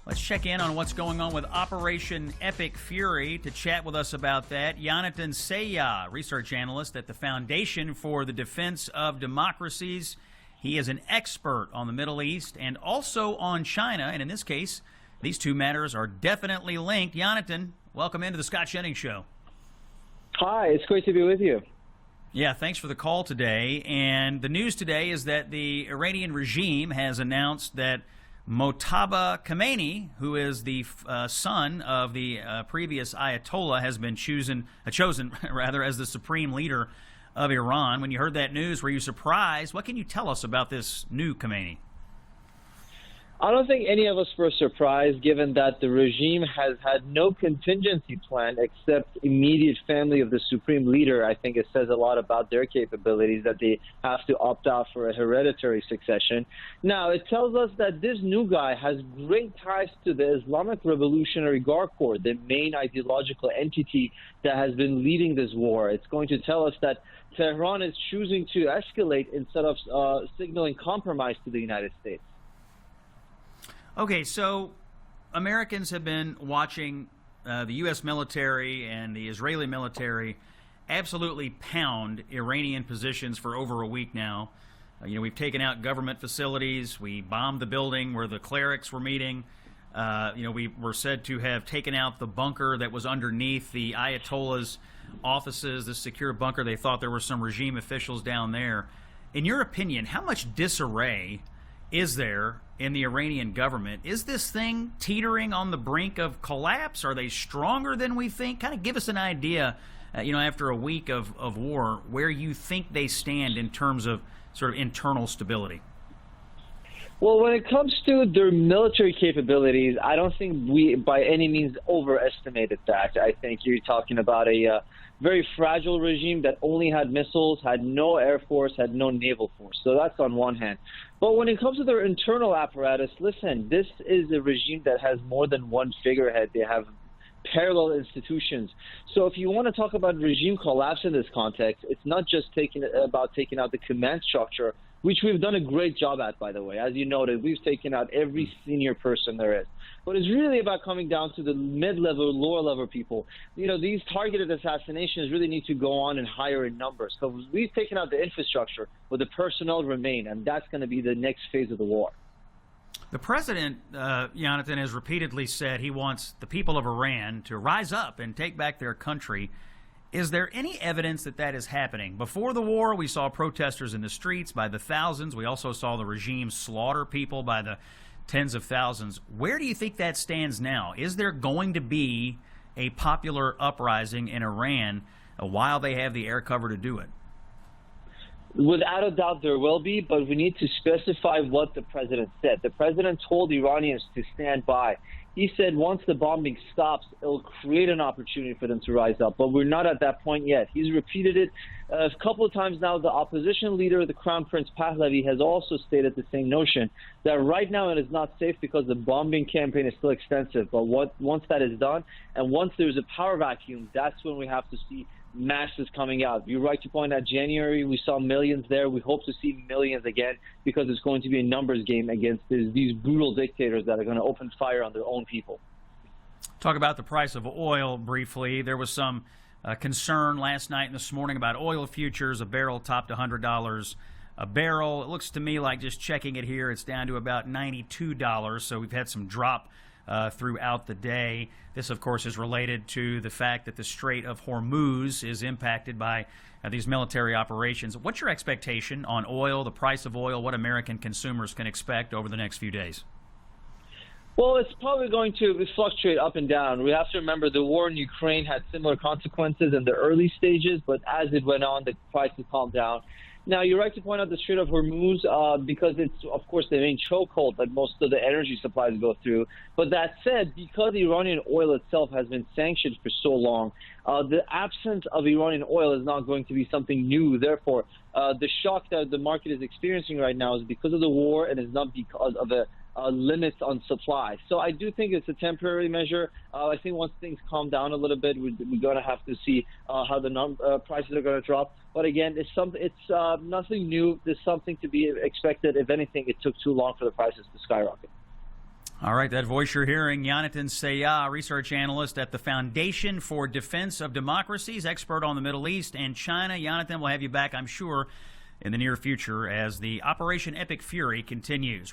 Let's check in on what's going on with Operation Epic Fury. To chat with us about that, Janatan Sayeh, research analyst at the Foundation for the Defense of Democracies. He is an expert on the Middle East and also on China, and in this case, these two matters are definitely linked. Janatan, welcome into the Scott Jennings Show. Hi, it's great to be with you. Yeah, thanks for the call today. And the news today is that the Iranian regime has announced that Mojtaba Khamenei, who is the son of the previous Ayatollah, has been chosen as the Supreme Leader of Iran. When you heard that news, were you surprised? What can you tell us about this new Khamenei? I don't think any of us were surprised, given that the regime has had no contingency plan except immediate family of the Supreme Leader. I think it says a lot about their capabilities that they have to opt out for a hereditary succession. Now, it tells us that this new guy has great ties to the Islamic Revolutionary Guard Corps, the main ideological entity that has been leading this war. It's going to tell us that Tehran is choosing to escalate instead of signaling compromise to the United States. Okay, so Americans have been watching the U.S. military and the Israeli military absolutely pound Iranian positions for over a week now. We've taken out government facilities. We bombed the building where the clerics were meeting. We were said to have taken out the bunker that was underneath the Ayatollah's offices, the secure bunker. They thought there were some regime officials down there. In your opinion, how much disarray is there in the Iranian government? Is this thing teetering on the brink of collapse? Are they stronger than we think? Kind of give us an idea, after a week of war, where you think they stand in terms of sort of internal stability. Well, when it comes to their military capabilities, I don't think we by any means overestimated that. I think you're talking about a very fragile regime that only had missiles, had no air force, had no naval force. So that's on one hand. But when it comes to their internal apparatus, listen, this is a regime that has more than one figurehead. They have parallel institutions. So if you want to talk about regime collapse in this context, it's not just about taking out the command structure, which we've done a great job at, by the way. As you noted, we've taken out every senior person there is. But it's really about coming down to the mid-level, lower-level people. These targeted assassinations really need to go on in higher numbers. So we've taken out the infrastructure, but the personnel remain, and that's going to be the next phase of the war. The president, Janatan, has repeatedly said he wants the people of Iran to rise up and take back their country. Is there any evidence that that is happening? Before the war, we saw protesters in the streets by the thousands. We also saw the regime slaughter people by the tens of thousands. Where do you think that stands now? Is there going to be a popular uprising in Iran while they have the air cover to do it? Without a doubt, there will be, but we need to specify what the president said. The president told Iranians to stand by. He said once the bombing stops, it'll create an opportunity for them to rise up. But we're not at that point yet. He's repeated it a couple of times now. The opposition leader, the Crown Prince Pahlavi, has also stated the same notion that right now it is not safe because the bombing campaign is still extensive. But once that is done, and once there's a power vacuum, that's when we have to see masses coming out. You're right to point out January, we saw millions there. We hope to see millions again because it's going to be a numbers game against these brutal dictators that are going to open fire on their own people. Talk about the price of oil briefly. There was some concern last night and this morning about oil futures. A barrel topped $100 a barrel. It looks to me like, just checking it here, it's down to about $92. So we've had some drop throughout the day. This, of course, is related to the fact that the Strait of Hormuz is impacted by these military operations. What's your expectation on oil, the price of oil, what American consumers can expect over the next few days? Well, it's probably going to fluctuate up and down. We have to remember the war in Ukraine had similar consequences in the early stages, but as it went on, the prices calmed down. Now, you're right to point out the Strait of Hormuz because it's, of course, the main chokehold that most of the energy supplies go through. But that said, because Iranian oil itself has been sanctioned for so long, the absence of Iranian oil is not going to be something new. Therefore, the shock that the market is experiencing right now is because of the war and is not because of the limits on supply. So I do think it's a temporary measure. I think once things calm down a little bit, we're going to have to see how the prices are going to drop. But again, it's nothing new. There's something to be expected. If anything, it took too long for the prices to skyrocket. All right, that voice you're hearing, Janatan Sayeh, research analyst at the Foundation for Defense of Democracies, expert on the Middle East and China. Janatan, we'll have you back, I'm sure, in the near future as the Operation Epic Fury continues.